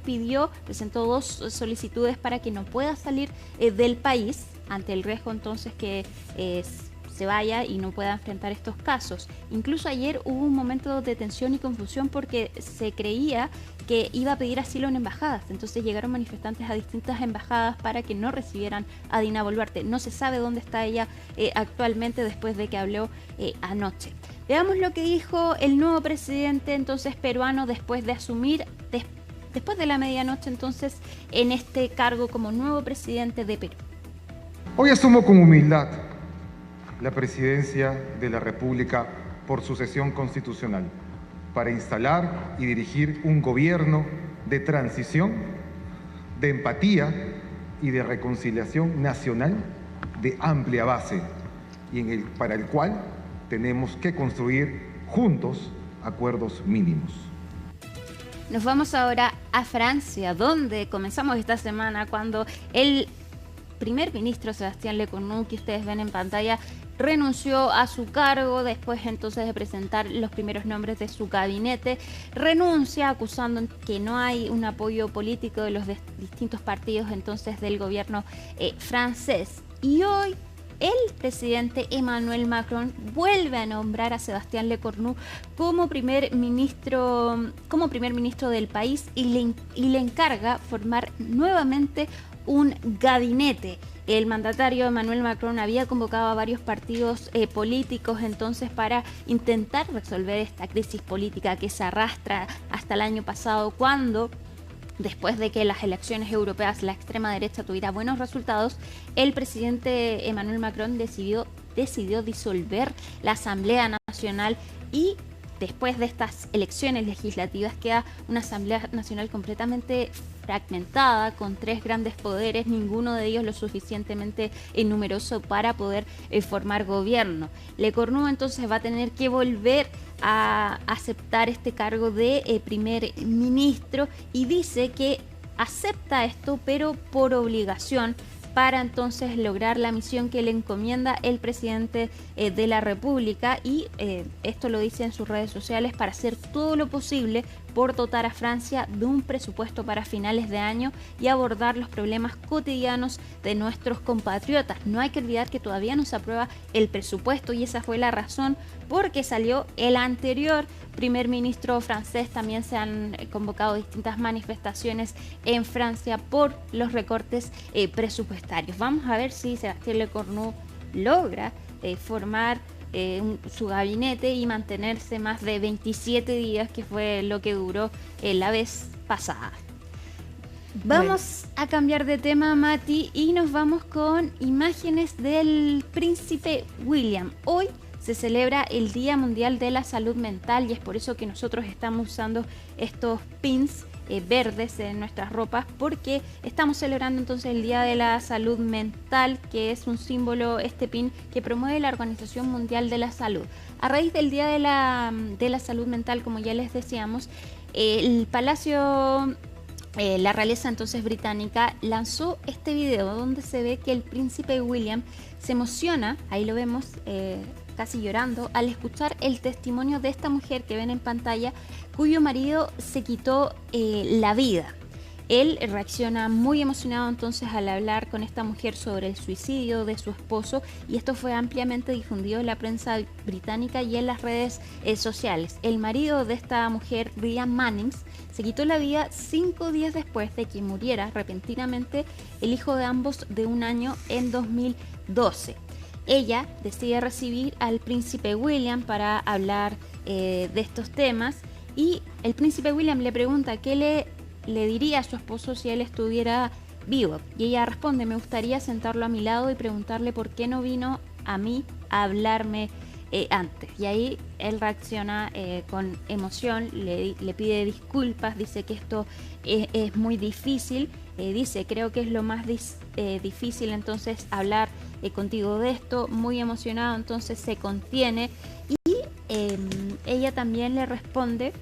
presentó 2 solicitudes para que no pueda salir del país, ante el riesgo entonces que se vaya y no pueda enfrentar estos casos. Incluso ayer hubo un momento de tensión y confusión porque se creía que iba a pedir asilo en embajadas. Entonces llegaron manifestantes a distintas embajadas para que no recibieran a Dina Boluarte. No se sabe dónde está ella actualmente, después de que habló anoche. Veamos lo que dijo el nuevo presidente entonces peruano después de asumir, después de la medianoche entonces, en este cargo como nuevo presidente de Perú. Hoy asumo con humildad la presidencia de la República por sucesión constitucional, para instalar y dirigir un gobierno de transición, de empatía y de reconciliación nacional de amplia base, y para el cual tenemos que construir juntos acuerdos mínimos. Nos vamos ahora a Francia, donde comenzamos esta semana cuando el primer ministro Sebastián Lecornu, que ustedes ven en pantalla, renunció a su cargo después entonces de presentar los primeros nombres de su gabinete. Renuncia acusando que no hay un apoyo político de los distintos partidos entonces del gobierno francés. Y hoy el presidente Emmanuel Macron vuelve a nombrar a Sebastián Lecornu como primer ministro del país, y le encarga formar nuevamente un gabinete. el mandatario Emmanuel Macron había convocado a varios partidos políticos entonces para intentar resolver esta crisis política que se arrastra hasta el año pasado, cuando, después de que las elecciones europeas la extrema derecha tuviera buenos resultados, el presidente Emmanuel Macron decidió disolver la Asamblea Nacional, y después de estas elecciones legislativas queda una Asamblea Nacional completamente fragmentada, con 3 grandes poderes, ninguno de ellos lo suficientemente numeroso para poder formar gobierno. Le Cornu entonces va a tener que volver a aceptar este cargo de primer ministro, y dice que acepta esto pero por obligación, para entonces lograr la misión que le encomienda el presidente de la República, y esto lo dice en sus redes sociales, para hacer todo lo posible por dotar a Francia de un presupuesto para finales de año y abordar los problemas cotidianos de nuestros compatriotas. No hay que olvidar que todavía no se aprueba el presupuesto, y esa fue la razón por qué salió el anterior primer ministro francés. También se han convocado distintas manifestaciones en Francia por los recortes presupuestarios. Vamos a ver si Sébastien Lecornu logra formar su gabinete y mantenerse más de 27 días, que fue lo que duró la vez pasada. Vamos a cambiar de tema, Mati, y nos vamos con imágenes del príncipe William. Hoy se celebra el Día Mundial de la Salud Mental, y es por eso que nosotros estamos usando estos pins verdes en nuestras ropas, porque estamos celebrando entonces el Día de la Salud Mental, que es un símbolo, este pin, que promueve la Organización Mundial de la Salud. A raíz del Día de la Salud Mental, como ya les decíamos, el Palacio, la realeza entonces británica, lanzó este video donde se ve que el príncipe William se emociona, ahí lo vemos, casi llorando, al escuchar el testimonio de esta mujer que ven en pantalla, cuyo marido se quitó la vida. Él reacciona muy emocionado entonces al hablar con esta mujer sobre el suicidio de su esposo, y esto fue ampliamente difundido en la prensa británica y en las redes sociales. El marido de esta mujer, Ryan Mannings, se quitó la vida 5 días después de que muriera repentinamente el hijo de ambos de 1 año en 2012. Ella decide recibir al príncipe William para hablar de estos temas, y el príncipe William le pregunta qué le diría a su esposo si él estuviera vivo. Y ella responde: me gustaría sentarlo a mi lado y preguntarle por qué no vino a mí a hablarme antes. Y ahí él reacciona con emoción, le pide disculpas, dice que esto es muy difícil. Dice, creo que es lo más difícil entonces hablar contigo de esto, muy emocionado, entonces se contiene, y ella también le responde,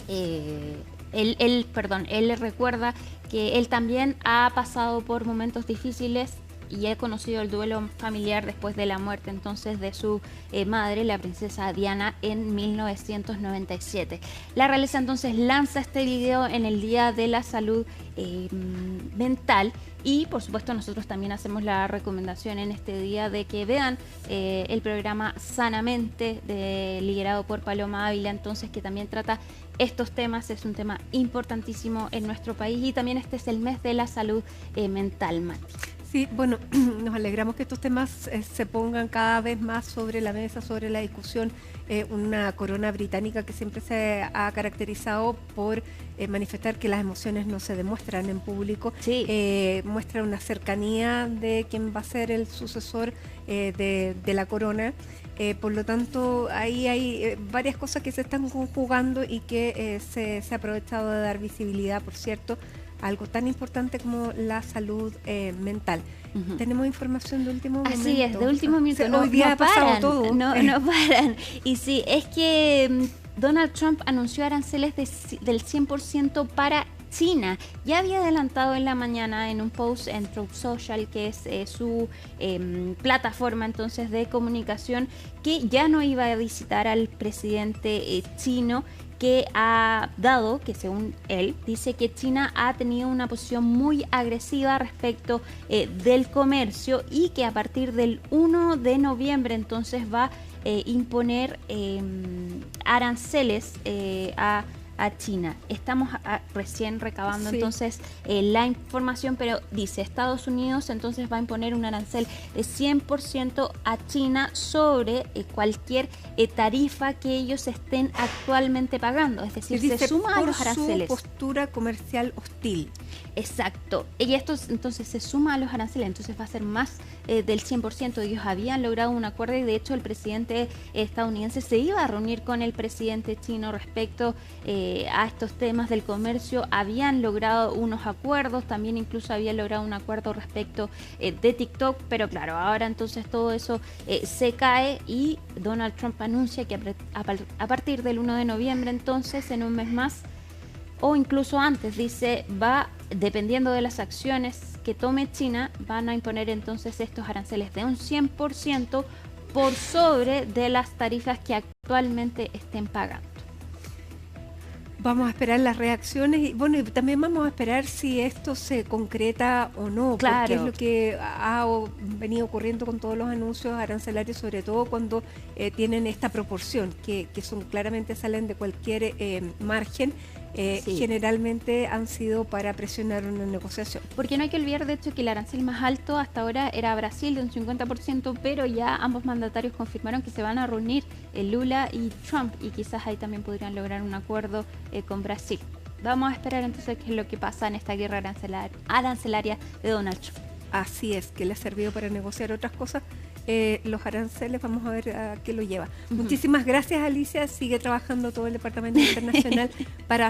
él le recuerda que él también ha pasado por momentos difíciles y ha conocido el duelo familiar después de la muerte entonces de su madre, la princesa Diana, en 1997. La realeza entonces lanza este video en el Día de la Salud Mental, y por supuesto nosotros también hacemos la recomendación en este día de que vean el programa Sanamente, liderado por Paloma Ávila, entonces, que también trata estos temas. Es un tema importantísimo en nuestro país, y también este es el mes de la salud mental, Mati. Sí, bueno, nos alegramos que estos temas se pongan cada vez más sobre la mesa, sobre la discusión. Una corona británica que siempre se ha caracterizado por manifestar que las emociones no se demuestran en público. Sí. Muestra una cercanía de quién va a ser el sucesor de la corona. Por lo tanto, ahí hay varias cosas que se están conjugando y que se ha aprovechado de dar visibilidad, por cierto, algo tan importante como la salud mental. Uh-huh. Tenemos información de último momento. Así es, de último minuto. Hoy día ha pasado todo. No paran. Y sí, es que Donald Trump anunció aranceles del 100% para China. Ya había adelantado en la mañana en un post en Truth Social, que es su plataforma entonces de comunicación, que ya no iba a visitar al presidente chino, que ha dado, que según él, dice que China ha tenido una posición muy agresiva respecto del comercio, y que a partir del 1 de noviembre entonces va a imponer aranceles a a China. Estamos recién recabando entonces la información, pero dice Estados Unidos entonces va a imponer un arancel de 100% a China sobre cualquier tarifa que ellos estén actualmente pagando, es decir, se suma a los aranceles. Su postura comercial hostil. Exacto, y esto entonces se suma a los aranceles, entonces va a ser más del 100%. Ellos habían logrado un acuerdo y de hecho el presidente estadounidense se iba a reunir con el presidente chino respecto a estos temas del comercio. Habían logrado unos acuerdos, también incluso habían logrado un acuerdo respecto de TikTok, pero claro, ahora entonces todo eso se cae y Donald Trump anuncia que a partir del 1 de noviembre, entonces en un mes más, o incluso antes, dice, dependiendo de las acciones que tome China, van a imponer entonces estos aranceles de un 100% por sobre de las tarifas que actualmente estén pagando. Vamos a esperar las reacciones y bueno, y también vamos a esperar si esto se concreta o no, porque es lo que ha venido ocurriendo con todos los anuncios arancelarios, sobre todo cuando tienen esta proporción, que son claramente salen de cualquier margen. Generalmente han sido para presionar una negociación. Porque no hay que olvidar, de hecho, que el arancel más alto hasta ahora era Brasil de un 50%, pero ya ambos mandatarios confirmaron que se van a reunir Lula y Trump y quizás ahí también podrían lograr un acuerdo con Brasil. Vamos a esperar entonces qué es lo que pasa en esta guerra arancelaria de Donald Trump. Así es, que le ha servido para negociar otras cosas. Los aranceles, vamos a ver a qué lo lleva. Muchísimas gracias, Alicia. Sigue trabajando todo el Departamento Internacional para